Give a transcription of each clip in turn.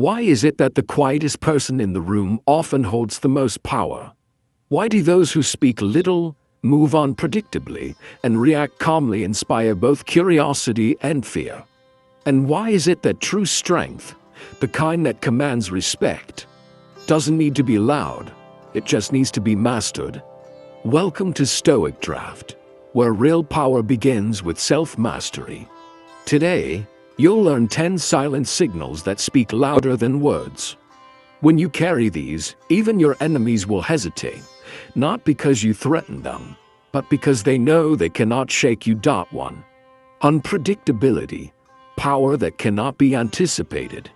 Why is it that the quietest person in the room often holds the most power? Why do those who speak little, move on predictably, and react calmly inspire both curiosity and fear? And why is it that true strength, the kind that commands respect, doesn't need to be loud, it just needs to be mastered? Welcome to StoicDraft, where real power begins with self-mastery. Today, you'll learn 10 silent signals that speak louder than words. When you carry these, even your enemies will hesitate, not because you threaten them, but because they know they cannot shake you. 1. Unpredictability, power that cannot be anticipated.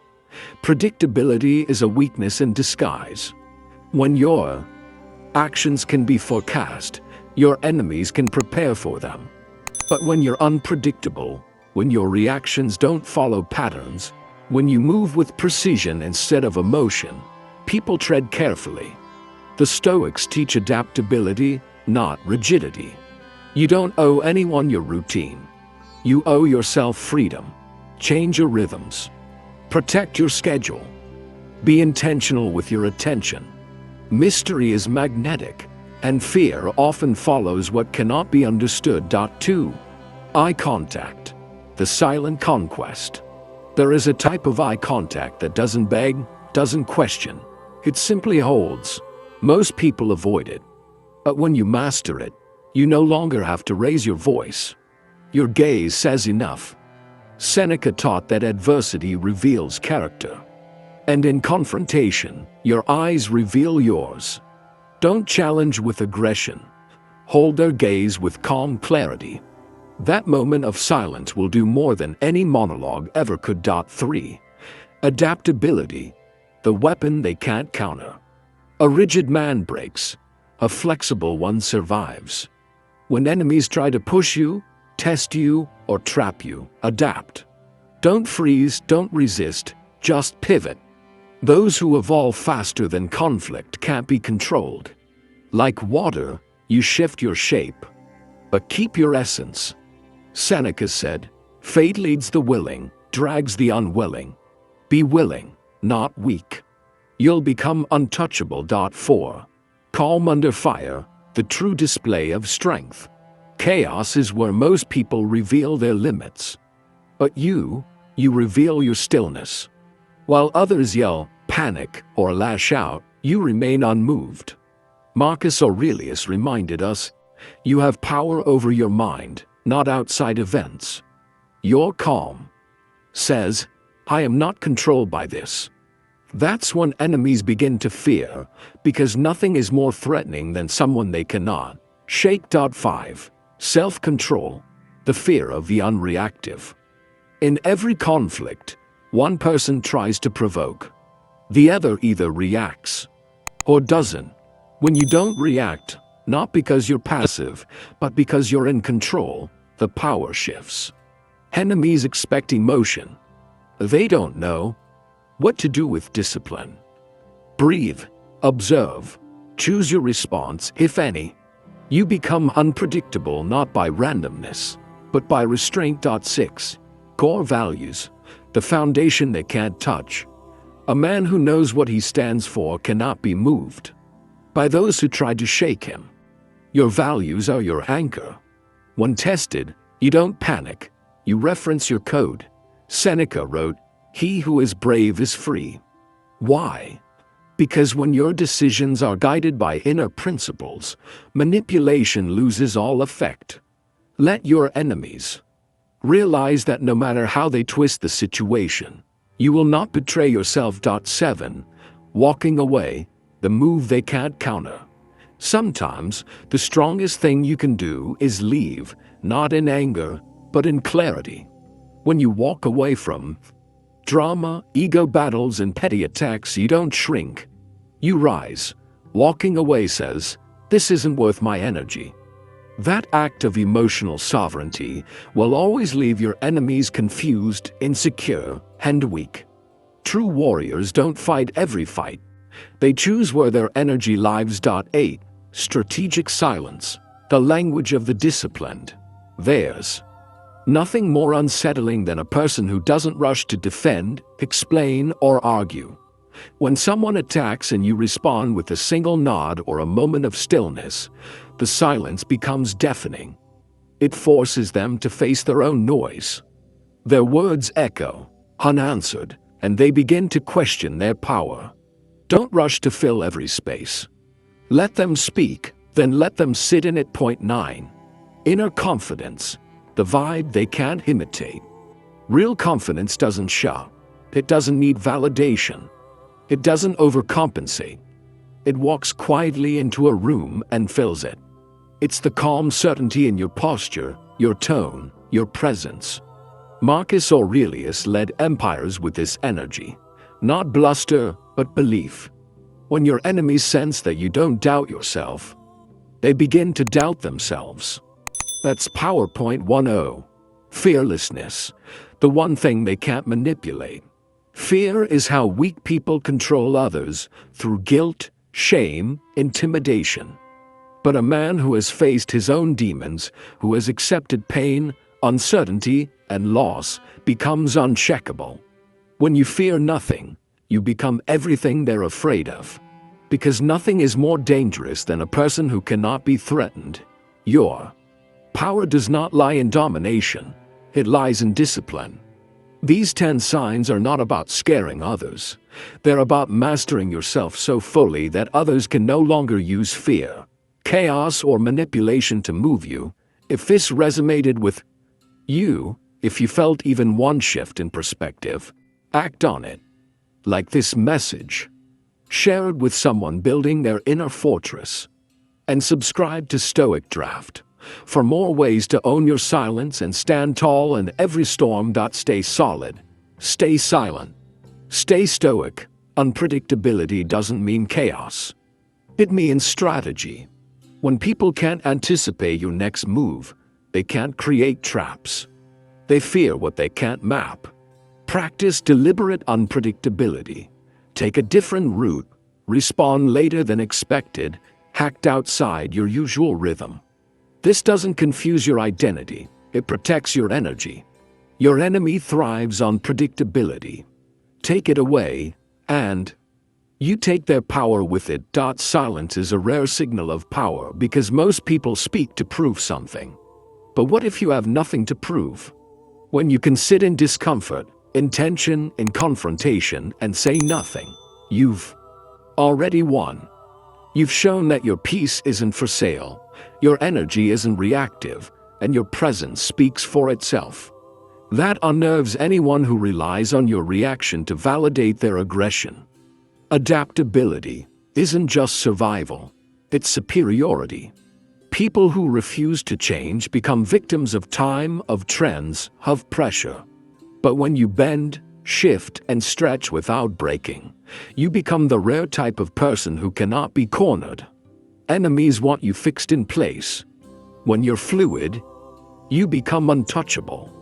Predictability is a weakness in disguise. When your actions can be forecast, your enemies can prepare for them. But when you're unpredictable, when your reactions don't follow patterns, when you move with precision instead of emotion, people tread carefully. The Stoics teach adaptability, not rigidity. You don't owe anyone your routine. You owe yourself freedom. Change your rhythms. Protect your schedule. Be intentional with your attention. Mystery is magnetic, and fear often follows what cannot be understood. 2. Eye contact, the silent conquest. There is a type of eye contact that doesn't beg, doesn't question. It simply holds. Most people avoid it. But when you master it, you no longer have to raise your voice. Your gaze says enough. Seneca taught that adversity reveals character. And in confrontation, your eyes reveal yours. Don't challenge with aggression. Hold their gaze with calm clarity. That moment of silence will do more than any monologue ever could. 3. Adaptability, the weapon they can't counter. A rigid man breaks. A flexible one survives. When enemies try to push you, test you, or trap you, adapt. Don't freeze, don't resist, just pivot. Those who evolve faster than conflict can't be controlled. Like water, you shift your shape, but keep your essence. Seneca said, "Fate leads the willing, drags the unwilling. Be willing, not weak. You'll become untouchable." 4. Calm under fire, the true display of strength. Chaos is where most people reveal their limits. But you reveal your stillness. While others yell, panic, or lash out, you remain unmoved. Marcus Aurelius reminded us, you have power over your mind, not outside events. Your calm says, I am not controlled by this. That's when enemies begin to fear, because nothing is more threatening than someone they cannot shake. 5. Self-control, the fear of the unreactive. In every conflict, one person tries to provoke. The other either reacts or doesn't. When you don't react, not because you're passive, but because you're in control, the power shifts. Enemies expect emotion. They don't know what to do with discipline. Breathe, observe, choose your response, if any. You become unpredictable not by randomness, but by restraint. 6. Core values, the foundation they can't touch. A man who knows what he stands for cannot be moved by those who try to shake him. Your values are your anchor. When tested, you don't panic, you reference your code. Seneca wrote, "He who is brave is free." Why? Because when your decisions are guided by inner principles, manipulation loses all effect. Let your enemies realize that no matter how they twist the situation, you will not betray yourself. 7. Walking away, the move they can't counter. Sometimes, the strongest thing you can do is leave, not in anger, but in clarity. When you walk away from drama, ego battles, and petty attacks, you don't shrink. You rise. Walking away says, "This isn't worth my energy." That act of emotional sovereignty will always leave your enemies confused, insecure, and weak. True warriors don't fight every fight. They choose where their energy lives. 8. Strategic silence, the language of the disciplined. Theirs Nothing more unsettling than a person who doesn't rush to defend, explain, or argue. When someone attacks and you respond with a single nod or a moment of stillness, the silence becomes deafening. It forces them to face their own noise. Their words echo, unanswered, and they begin to question their power. Don't rush to fill every space. Let them speak, then let them sit in it. Point 9. Inner confidence, the vibe they can't imitate. Real confidence doesn't shout. It doesn't need validation. It doesn't overcompensate. It walks quietly into a room and fills it. It's the calm certainty in your posture, your tone, your presence. Marcus Aurelius led empires with this energy. Not bluster, but belief. When your enemies sense that you don't doubt yourself, they begin to doubt themselves. That's PowerPoint 1.0. Fearlessness, the one thing they can't manipulate. Fear is how weak people control others, through guilt, shame, intimidation. But a man who has faced his own demons, who has accepted pain, uncertainty, and loss, becomes unshakable. When you fear nothing, you become everything they're afraid of. Because nothing is more dangerous than a person who cannot be threatened. Your power does not lie in domination, it lies in discipline. These 10 signs are not about scaring others. They're about mastering yourself so fully that others can no longer use fear, chaos, or manipulation to move you. If this resonated with you, if you felt even one shift in perspective, act on it. Like this message. Share it with someone building their inner fortress. And subscribe to StoicDraft for more ways to own your silence and stand tall in every storm. Stay solid. Stay silent. Stay stoic. Unpredictability doesn't mean chaos. It means strategy. When people can't anticipate your next move, they can't create traps. They fear what they can't map. Practice deliberate unpredictability. Take a different route. Respond later than expected. Act outside your usual rhythm. This doesn't confuse your identity. It protects your energy. Your enemy thrives on predictability. Take it away, and you take their power with it. Silence is a rare signal of power because most people speak to prove something. But what if you have nothing to prove? When you can sit in discomfort, in tension, in confrontation, and say nothing, you've already won. You've shown that your peace isn't for sale, your energy isn't reactive, and your presence speaks for itself. That unnerves anyone who relies on your reaction to validate their aggression. Adaptability isn't just survival, it's superiority. People who refuse to change become victims of time, of trends, of pressure. But when you bend, shift, and stretch without breaking, you become the rare type of person who cannot be cornered. Enemies want you fixed in place. When you're fluid, you become untouchable.